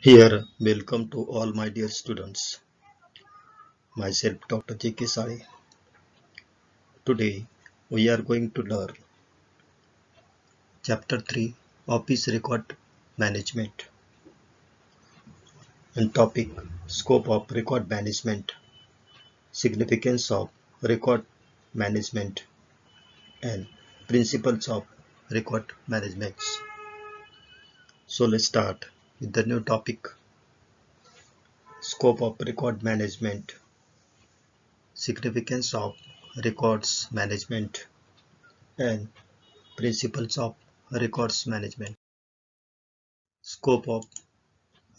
Here, welcome to all my dear students. Myself, Dr.J.K.Sali. Today, we are going to learn Chapter 3 Office Record Management and topic Scope of Record Management, Significance of Record Management, and Principles of Record Management. So, let's start with the new topic Scope of Record Management, Significance of Records Management, and Principles of Records Management. Scope of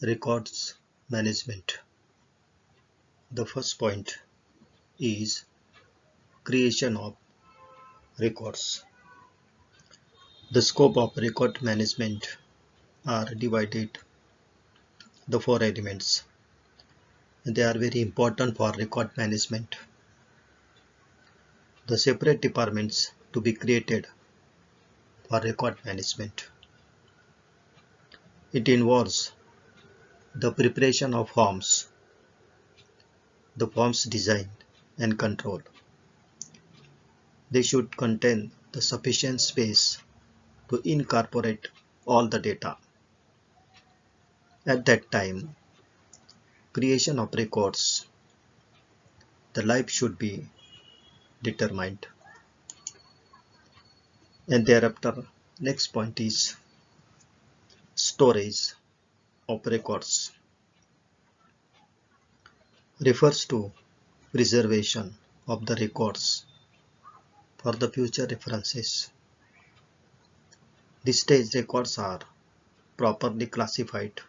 Records Management. The first point is creation of records. The scope of record management are divided the four elements. They are very important for record management. The separate departments to be created for record management. It involves the preparation of forms, the forms design and control. They should contain the sufficient space to incorporate all the data. At that time, creation of records, the life should be determined. And thereafter, next point is storage of records. Refers to preservation of the records for the future references. These stage records are properly classified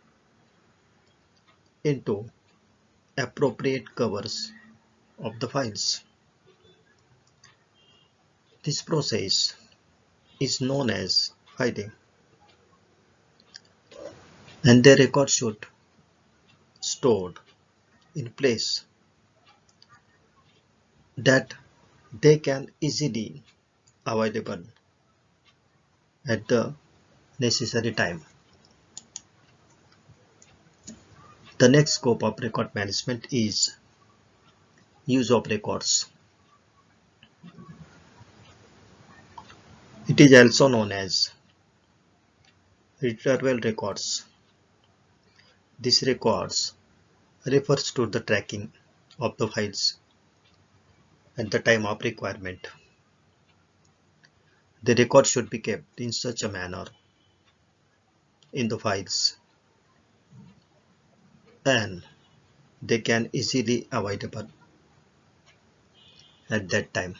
into appropriate covers of the files. This process is known as filing, and the record should stored in place that they can easily available at the necessary time. The next scope of record management is use of records. It is also known as retrieval records. These records refers to the tracking of the files at the time of requirement. The record should be kept in such a manner in the files and they can easily available at that time.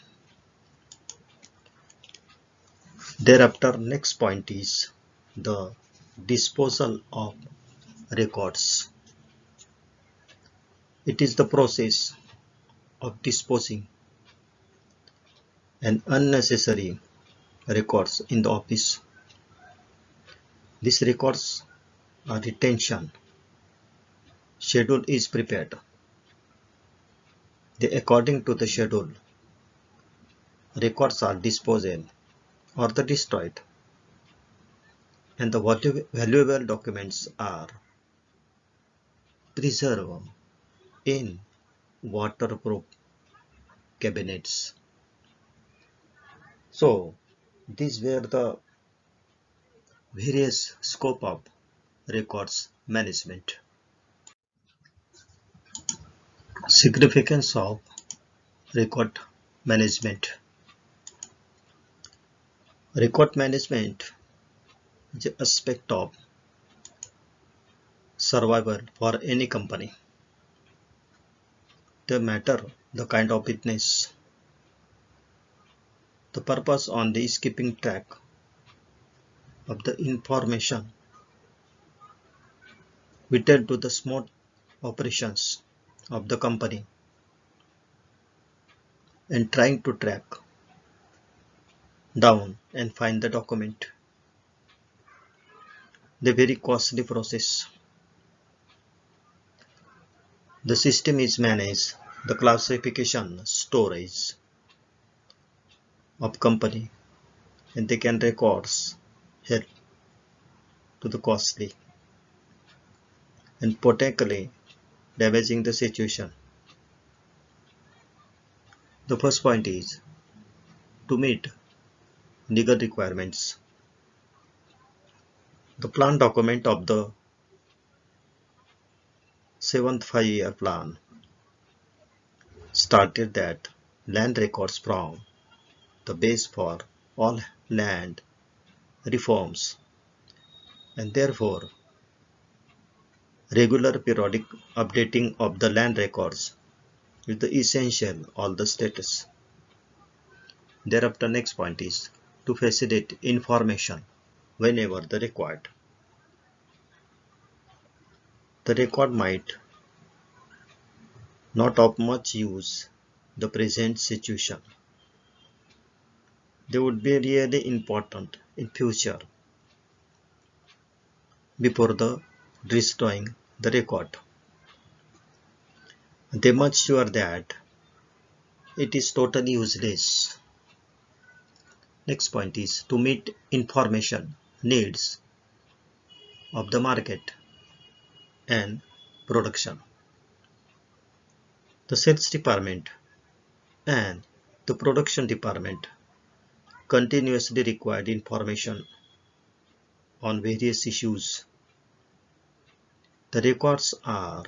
Thereafter, next point is the disposal of records. It is the process of disposing an unnecessary records in the office. These records are retention. Schedule is prepared. According to the schedule, records are disposed or destroyed, and the valuable documents are preserved in waterproof cabinets. So these were the various scope of records management. Significance of record management. Record management is an aspect of survival for any company. The matter, the kind of business, the purpose on the is keeping track of the information vital to the smooth operations of the company and trying to track down and find the document. The very costly process. The system is managed the classification storage of company and they can records help to the costly. and potentially damaging the situation. The first point is to meet legal requirements. The plan document of the 7th 5-year plan stated that land records form the base for all land reforms, and therefore regular periodic updating of the land records is the essential all the status. Thereafter, next point is to facilitate information whenever the required. The record might not of much use the present situation. They would be really important in future before the destroying the record. They must sure that it is totally useless. Next point is to meet information needs of the market and production. The sales department and the production department continuously required information on various issues. The records are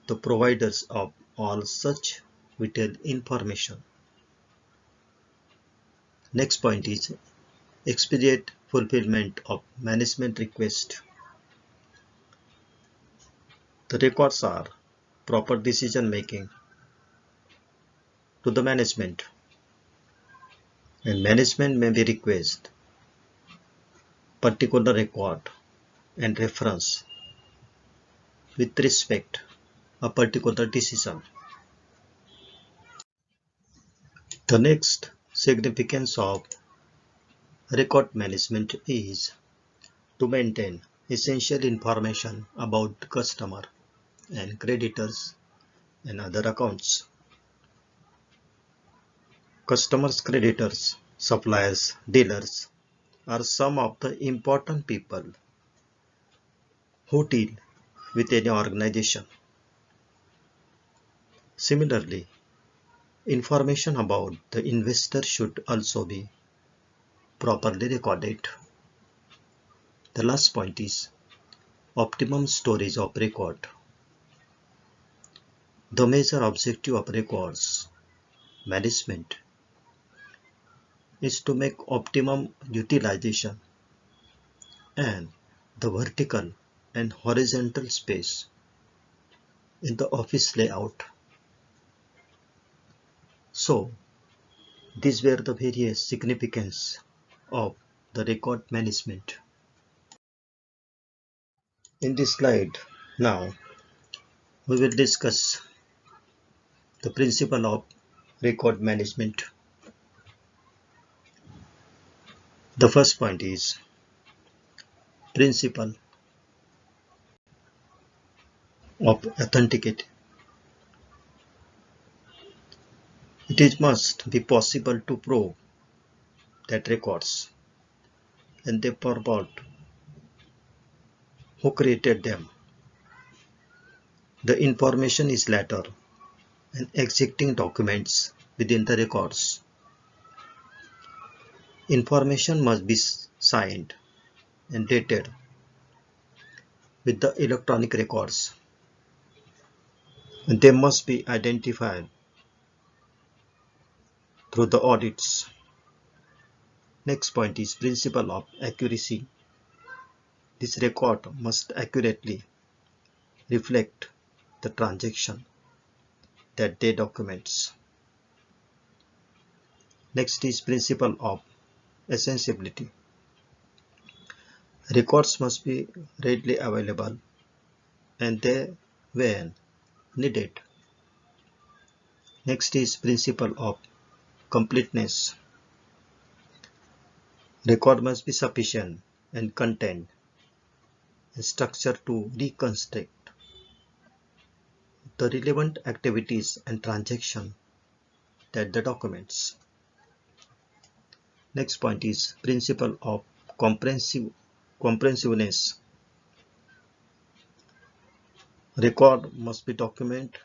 the providers of all such vital information. Next point is expedite fulfillment of management request. The records are proper decision making to the management, and management may be request particular record and reference with respect a particular decision. The next significance of record management is to maintain essential information about customer and creditors and other accounts. Customers, creditors, suppliers, dealers are some of the important people who deal with any organization. Similarly, information about the investor should also be properly recorded. The last point is optimum storage of record. The major objective of records management is to make optimum utilization and the vertical and horizontal space in the office layout. So, these were the various significance of the record management. In this slide, now we will discuss the principle of record management. The first point is principle of authenticity. It must be possible to prove that records and the purport who created them. The information is later and existing documents within the records. Information must be signed and dated with the electronic records, and they must be identified through the audits. Next point is principle of accuracy. This record must accurately reflect the transaction that they documents. Next is principle of accessibility. Records must be readily available and they when needed. Next is principle of completeness. Record must be sufficient and content and structure to reconstruct the relevant activities and transactions that the documents. Next point is principle of comprehensiveness. Record must be document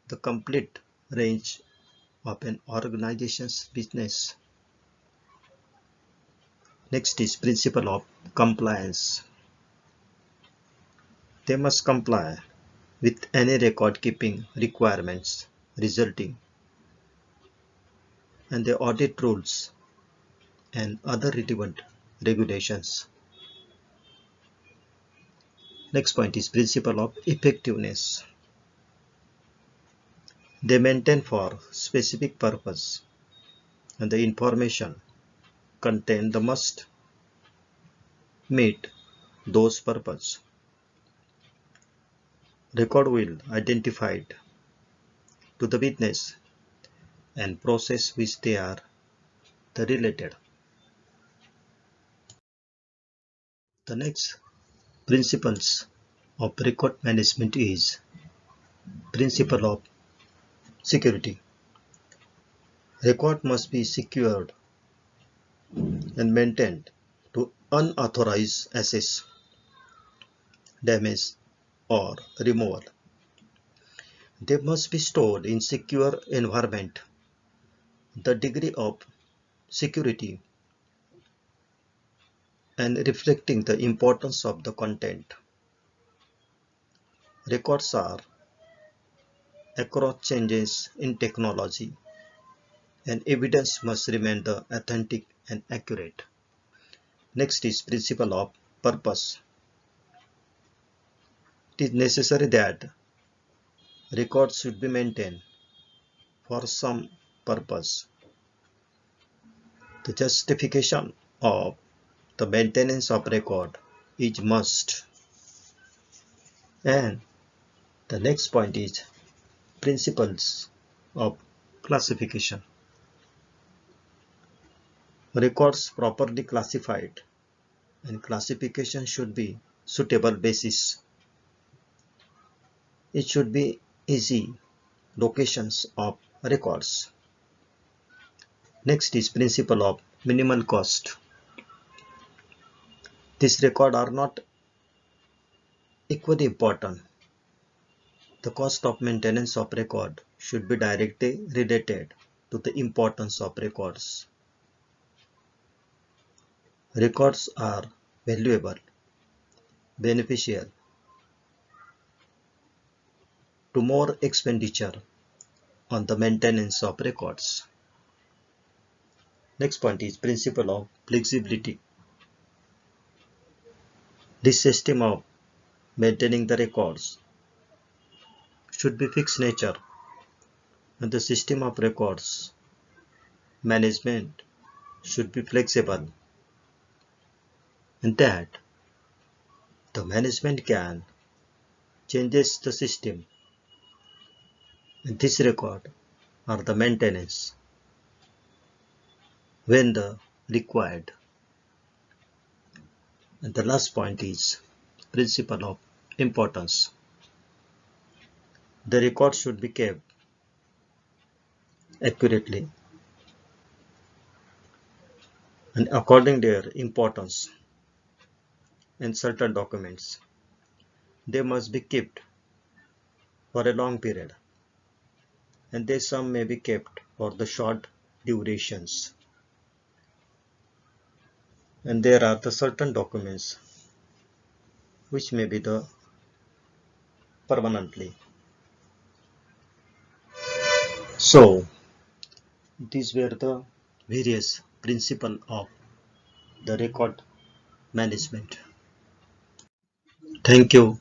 the complete range of an organization's business. Next is principle of compliance. They must comply with any record keeping requirements resulting and the audit rules and other relevant regulations. Next point is principle of effectiveness. They maintain for specific purpose and the information contained must meet those purpose. Record will identify to the business and process which they are the related. The next principles of record management is principle of security. Record must be secured and maintained to unauthorized access, damage or removal. They must be stored in secure environment. The degree of security and reflecting the importance of the content. Records are across changes in technology and evidence must remain the authentic and accurate. Next is principle of purpose. It is necessary that records should be maintained for some purpose. The justification of the maintenance of record is must. And the next point is principles of classification. Records properly classified and classification should be suitable basis. It should be easy locations of records. Next is principle of minimal cost. These records are not equally important. The cost of maintenance of record should be directly related to the importance of records. Records are valuable, beneficial to more expenditure on the maintenance of records. Next point is principle of flexibility. This system of maintaining the records should be fixed nature and the system of records management should be flexible and that the management can changes the system and this record or the maintenance when the required. And the last point is principle of importance. The record should be kept accurately and according to their importance. And certain documents, they must be kept for a long period and they some may be kept for the short durations. And there are the certain documents which may be the permanently. So these were the various principles of the record management. Thank you.